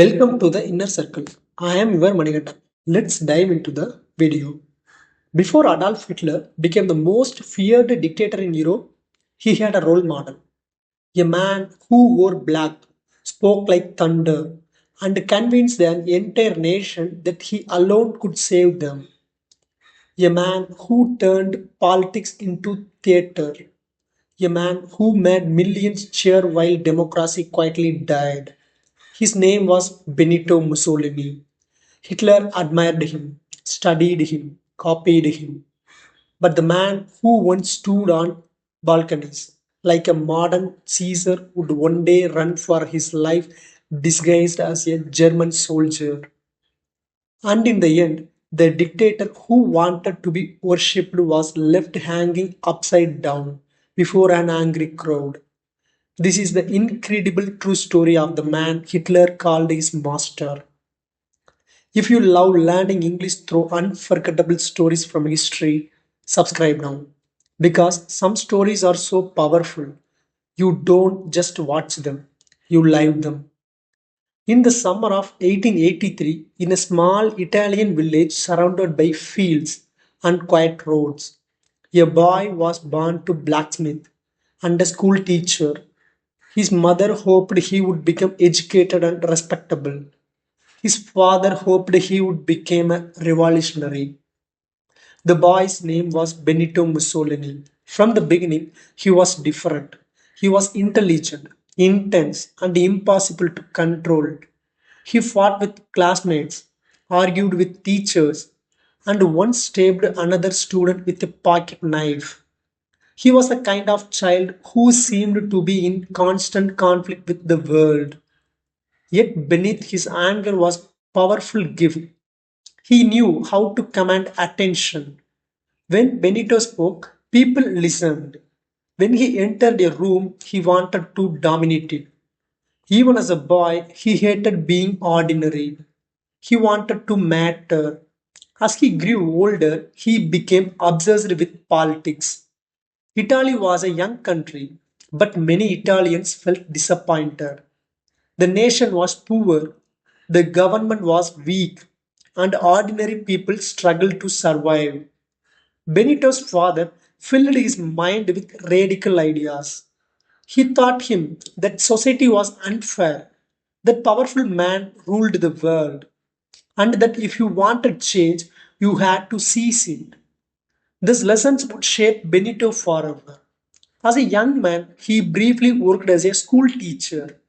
Welcome to the Inner Circle. I am your Manikanta. Let's dive into the video. Before Adolf Hitler became the most feared dictator in Europe, he had a role model. A man who wore black, spoke like thunder, and convinced an entire nation that he alone could save them. A man who turned politics into theater. A man who made millions cheer while democracy quietly died. His name was Benito Mussolini. Hitler admired him, studied him, copied him. But the man who once stood on balconies, like a modern Caesar, would one day run for his life disguised as a German soldier. And in the end, the dictator who wanted to be worshipped was left hanging upside down before an angry crowd. This is the incredible true story of the man Hitler called his master. If you love learning English through unforgettable stories from history, subscribe now. Because some stories are so powerful, you don't just watch them, you live them. In the summer of 1883, in a small Italian village surrounded by fields and quiet roads, a boy was born to blacksmith and a school teacher. His mother hoped he would become educated and respectable. His father hoped he would become a revolutionary. The boy's name was Benito Mussolini. From the beginning, he was different. He was intelligent, intense, and impossible to control. He fought with classmates, argued with teachers, and once stabbed another student with a pocket knife. He was a kind of child who seemed to be in constant conflict with the world. Yet beneath his anger was powerful gift. He knew how to command attention. When Benito spoke, people listened. When he entered a room, he wanted to dominate it. Even as a boy, he hated being ordinary. He wanted to matter. As he grew older, he became obsessed with politics. Italy was a young country, but many Italians felt disappointed. The nation was poor, the government was weak, and ordinary people struggled to survive. Benito's father filled his mind with radical ideas. He taught him that society was unfair, that powerful man ruled the world, and that if you wanted change, you had to seize it. These lessons would shape Benito forever. As a young man, he briefly worked as a school teacher.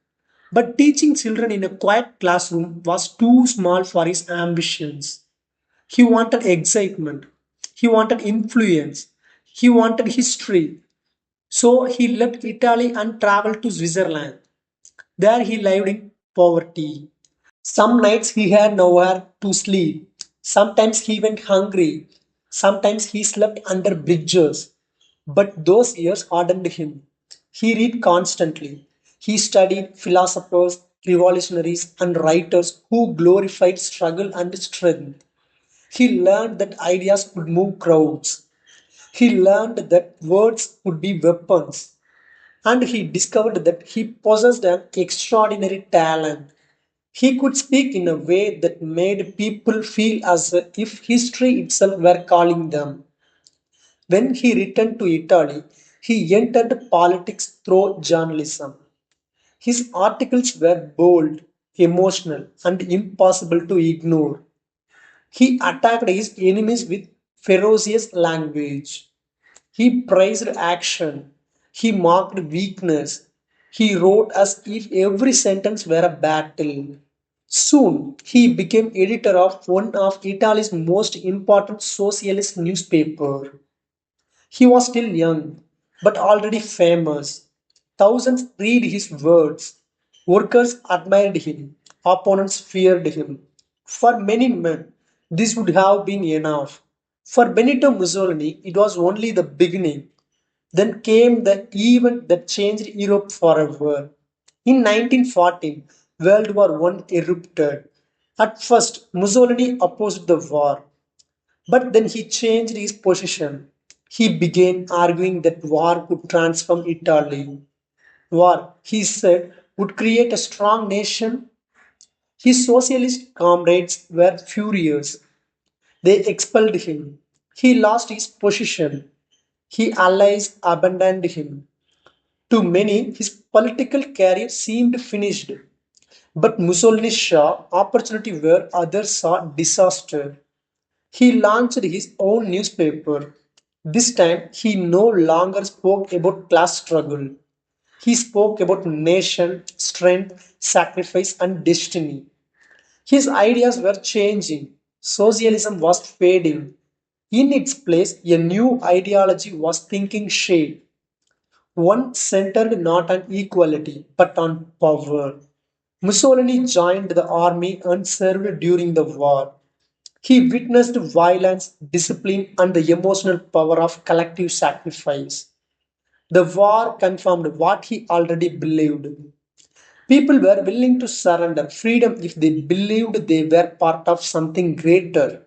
But teaching children in a quiet classroom was too small for his ambitions. He wanted excitement. He wanted influence. He wanted history. So he left Italy and traveled to Switzerland. There he lived in poverty. Some nights he had nowhere to sleep. Sometimes he went hungry. Sometimes he slept under bridges. But those years hardened him. He read constantly. He studied philosophers, revolutionaries, and writers who glorified struggle and strength. He learned that ideas could move crowds. He learned that words could be weapons. And he discovered that he possessed an extraordinary talent. He could speak in a way that made people feel as if history itself were calling them. When he returned to Italy, he entered politics through journalism. His articles were bold, emotional, and impossible to ignore. He attacked his enemies with ferocious language. He praised action. He mocked weakness. He wrote as if every sentence were a battle. Soon, he became editor of one of Italy's most important socialist newspaper. He was still young, but already famous. Thousands read his words. Workers admired him. Opponents feared him. For many men, this would have been enough. For Benito Mussolini, it was only the beginning. Then came the event that changed Europe forever. In 1914, World War I erupted. At first, Mussolini opposed the war. But then he changed his position. He began arguing that war could transform Italy. War, he said, would create a strong nation. His socialist comrades were furious. They expelled him. He lost his position. His allies abandoned him. To many, his political career seemed finished. But Mussolini saw opportunity where others saw disaster. He launched his own newspaper. This time, he no longer spoke about class struggle. He spoke about nation, strength, sacrifice, and destiny. His ideas were changing. Socialism was fading. In its place, a new ideology was taking shape. One centered not on equality but on power. Mussolini joined the army and served during the war. He witnessed violence, discipline, and the emotional power of collective sacrifice. The war confirmed what he already believed. People were willing to surrender freedom if they believed they were part of something greater.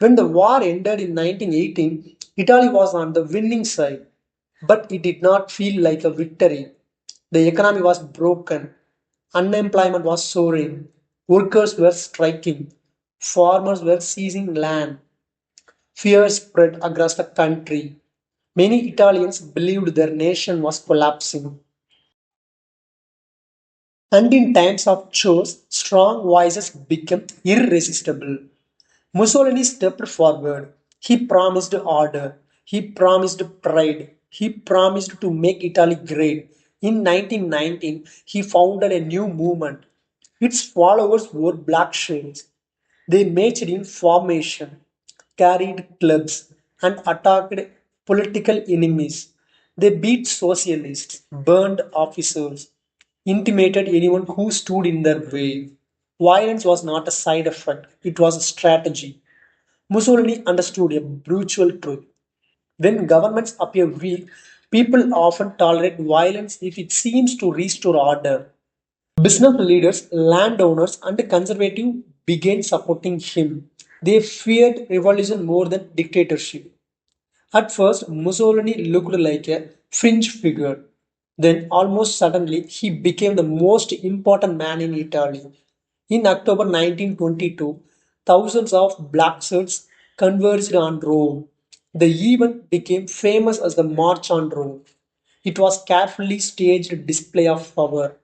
When the war ended in 1918, Italy was on the winning side, but it did not feel like a victory. The economy was broken, unemployment was soaring, workers were striking, farmers were seizing land, fear spread across the country. Many Italians believed their nation was collapsing. And in times of chores, strong voices became irresistible. Mussolini stepped forward. He promised order. He promised pride. He promised to make Italy great. In 1919, he founded a new movement. Its followers wore black shirts. They marched in formation, carried clubs, and attacked political enemies. They beat socialists, burned officers, intimidated anyone who stood in their way. Violence was not a side effect, it was a strategy. Mussolini understood a brutal truth. When governments appear weak, people often tolerate violence if it seems to restore order. Business leaders, landowners, and conservatives began supporting him. They feared revolution more than dictatorship. At first, Mussolini looked like a fringe figure. Then, almost suddenly, he became the most important man in Italy. In October 1922, thousands of black shirts converged on Rome. The event became famous as the March on Rome. It was carefully staged display of power.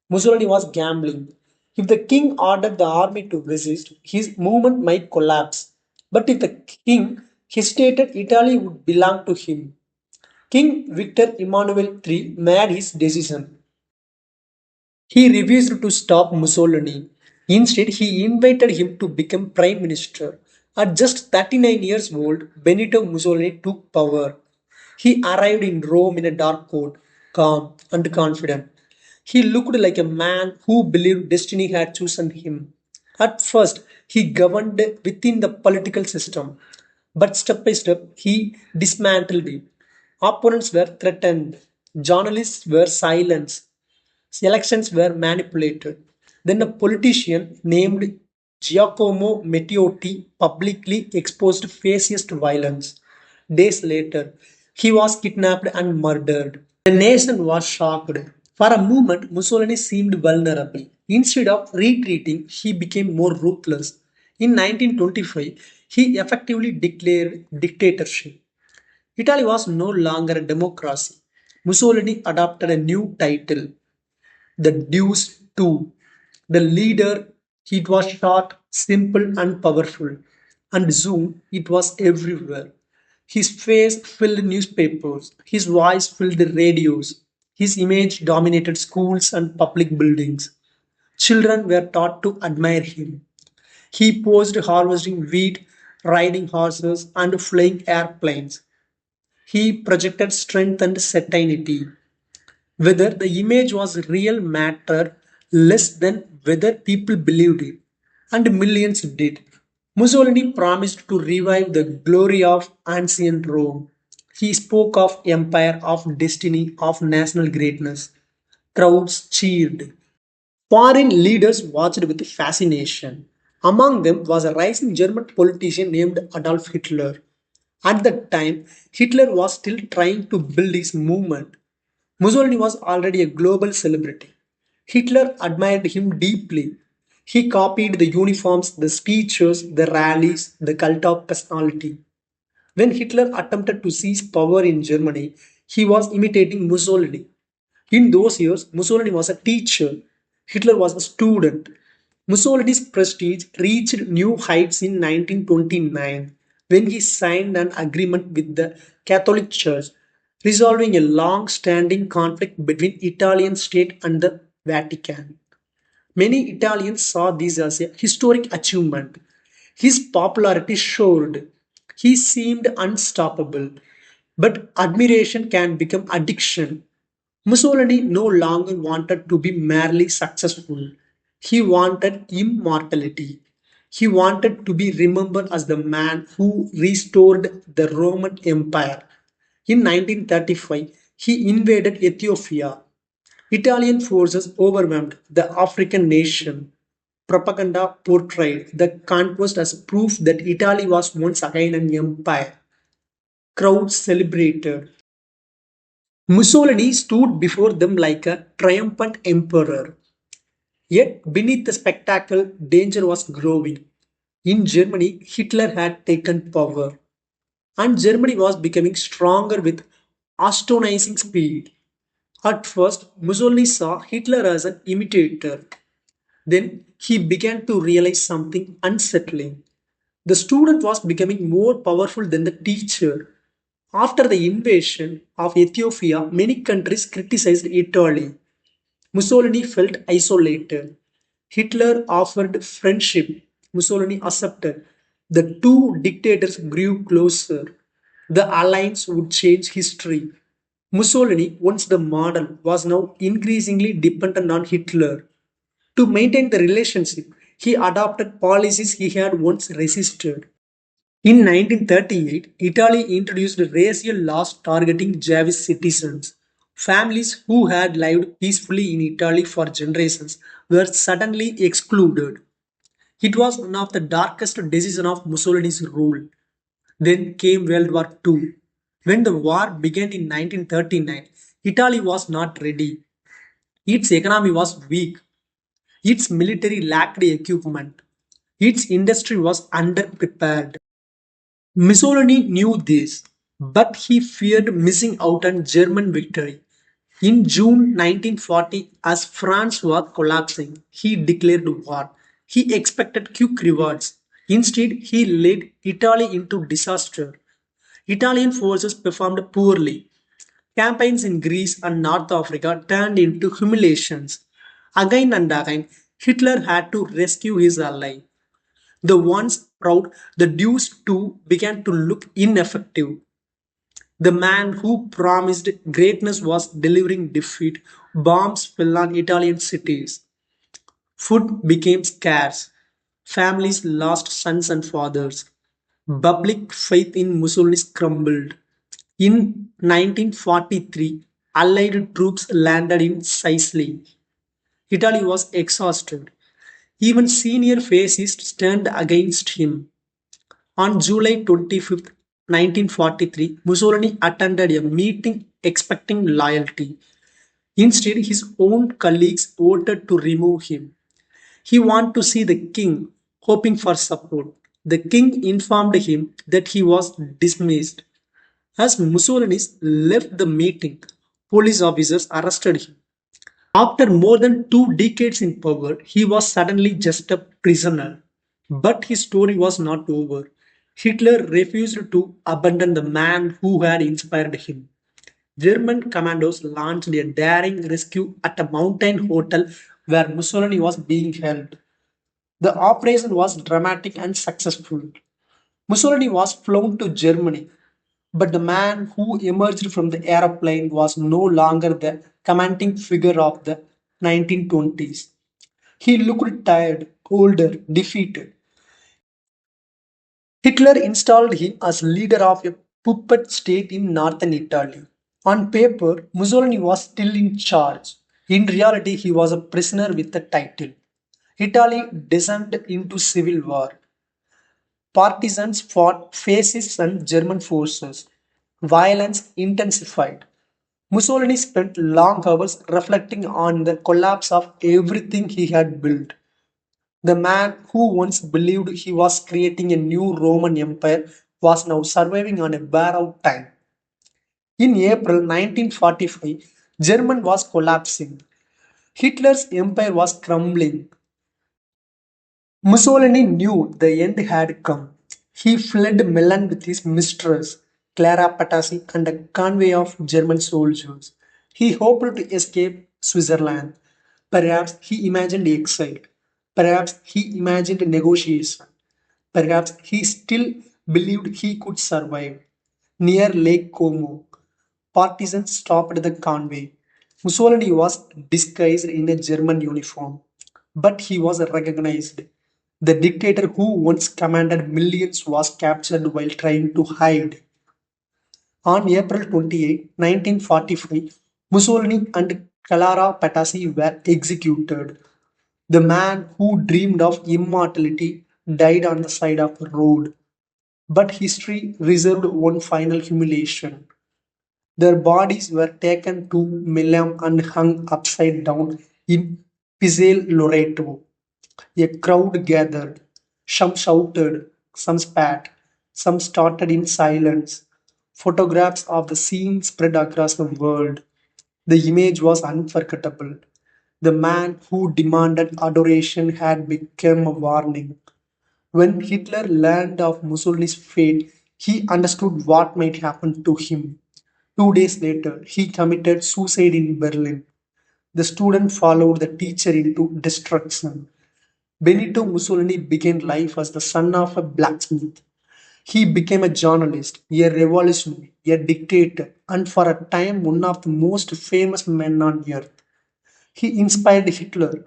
Mussolini was gambling. If the king ordered the army to resist, his movement might collapse. But if the king hesitated, Italy would belong to him. King Victor Emmanuel III made his decision. He refused to stop Mussolini. Instead, he invited him to become prime minister. At just 39 years old, Benito Mussolini took power. He arrived in Rome in a dark coat, calm and confident. He looked like a man who believed destiny had chosen him. At first, he governed within the political system, but step by step, he dismantled it. Opponents were threatened, journalists were silenced, elections were manipulated. Then a politician named Giacomo Matteotti publicly exposed fascist violence. Days later, he was kidnapped and murdered. The nation was shocked. For a moment, Mussolini seemed vulnerable. Instead of retreating, he became more ruthless. In 1925, he effectively declared dictatorship. Italy was no longer a democracy. Mussolini adopted a new title, the Deuce too. The leader, it was short, simple, and powerful. And soon it was everywhere. His face filled newspapers, his voice filled the radios, his image dominated schools and public buildings. Children were taught to admire him. He posed harvesting wheat, riding horses, and flying airplanes. He projected strength and certainty. Whether the image was real mattered less than whether people believed it, and millions did. Mussolini promised to revive the glory of ancient Rome. He spoke of empire, of destiny, of national greatness. Crowds cheered. Foreign leaders watched with fascination. Among them was a rising German politician named Adolf Hitler. At that time, Hitler was still trying to build his movement. Mussolini was already a global celebrity. Hitler admired him deeply. He copied the uniforms, the speeches, the rallies, the cult of personality. When Hitler attempted to seize power in Germany, he was imitating Mussolini. In those years, Mussolini was a teacher, Hitler was a student. Mussolini's prestige reached new heights in 1929 when he signed an agreement with the Catholic Church, resolving a long standing conflict between Italian state and the Vatican. Many Italians saw this as a historic achievement. His popularity soared. He seemed unstoppable. But admiration can become addiction. Mussolini no longer wanted to be merely successful. He wanted immortality. He wanted to be remembered as the man who restored the Roman Empire. In 1935, he invaded Ethiopia. Italian forces overwhelmed the African nation. Propaganda portrayed the conquest as proof that Italy was once again an empire. Crowds celebrated. Mussolini stood before them like a triumphant emperor. Yet, beneath the spectacle, danger was growing. In Germany, Hitler had taken power, and Germany was becoming stronger with astonishing speed. At first, Mussolini saw Hitler as an imitator. Then he began to realize something unsettling. The student was becoming more powerful than the teacher. After the invasion of Ethiopia, many countries criticized Italy. Mussolini felt isolated. Hitler offered friendship. Mussolini accepted. The two dictators grew closer. The alliance would change history. Mussolini, once the model, was now increasingly dependent on Hitler. To maintain the relationship, he adopted policies he had once resisted. In 1938, Italy introduced racial laws targeting Jewish citizens. Families who had lived peacefully in Italy for generations were suddenly excluded. It was one of the darkest decisions of Mussolini's rule. Then came World War II. When the war began in 1939, Italy was not ready. Its economy was weak. Its military lacked equipment. Its industry was underprepared. Mussolini knew this, but he feared missing out on German victory. In June 1940, as France was collapsing, he declared war. He expected quick rewards. Instead, he led Italy into disaster. Italian forces performed poorly. Campaigns in Greece and North Africa turned into humiliations. Again and again, Hitler had to rescue his ally. The once proud, the Deuce too began to look ineffective. The man who promised greatness was delivering defeat. Bombs fell on Italian cities. Food became scarce. Families lost sons and fathers. Public faith in Mussolini crumbled. In 1943, Allied troops landed in Sicily. Italy was exhausted. Even senior fascists turned against him. On July 25th, 1943, Mussolini attended a meeting expecting loyalty. Instead, his own colleagues voted to remove him. He wanted to see the king, hoping for support. The king informed him that he was dismissed. As Mussolini left the meeting, police officers arrested him. After more than 2 decades in power, he was suddenly just a prisoner. But his story was not over. Hitler refused to abandon the man who had inspired him. German commandos launched a daring rescue at a mountain hotel where Mussolini was being held. The operation was dramatic and successful. Mussolini was flown to Germany, but the man who emerged from the aeroplane was no longer the commanding figure of the 1920s. He looked tired, older, defeated. Hitler installed him as leader of a puppet state in northern Italy. On paper, Mussolini was still in charge. In reality, he was a prisoner with a title. Italy descended into civil war. Partisans fought fascists and German forces. Violence intensified. Mussolini spent long hours reflecting on the collapse of everything he had built. The man who once believed he was creating a new Roman Empire was now surviving on a borrowed time. In April 1945, Germany was collapsing. Hitler's empire was crumbling. Mussolini knew the end had come. He fled Milan with his mistress, Clara Patasi, and a convoy of German soldiers. He hoped to escape Switzerland. Perhaps he imagined exile. Perhaps he imagined negotiation. Perhaps he still believed he could survive. Near Lake Como, partisans stopped the convoy. Mussolini was disguised in a German uniform, but he was recognized. The dictator who once commanded millions was captured while trying to hide. On April 28, 1945, Mussolini and Clara Patasi were executed. The man who dreamed of immortality died on the side of the road. But history reserved one final humiliation. Their bodies were taken to Milan and hung upside down in Pizzale Loreto. A crowd gathered. Some shouted, some spat, some started in silence. Photographs of the scene spread across the world. The image was unforgettable. The man who demanded adoration had become a warning. When Hitler learned of Mussolini's fate, he understood what might happen to him. 2 days later, he committed suicide in Berlin. The student followed the teacher into destruction. Benito Mussolini began life as the son of a blacksmith. He became a journalist, a revolutionary, a dictator, and for a time one of the most famous men on earth. He inspired Hitler.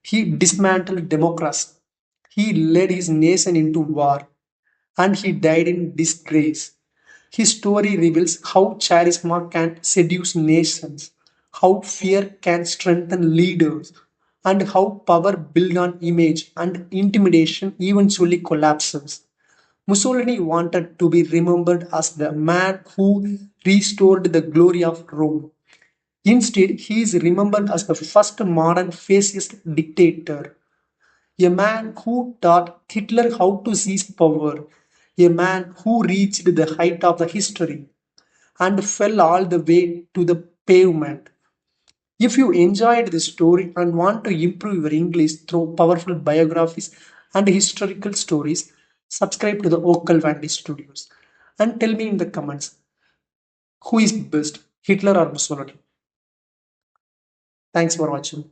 He dismantled democracy. He led his nation into war. And he died in disgrace. His story reveals how charisma can seduce nations, how fear can strengthen leaders, and how power built on image and intimidation eventually collapses. Mussolini wanted to be remembered as the man who restored the glory of Rome. Instead, he is remembered as the first modern fascist dictator, a man who taught Hitler how to seize power, a man who reached the height of the history and fell all the way to the pavement. If you enjoyed this story and want to improve your English through powerful biographies and historical stories, subscribe to the Vocal Vandy Studios and tell me in the comments who is best, Hitler or Mussolini. Thanks for watching.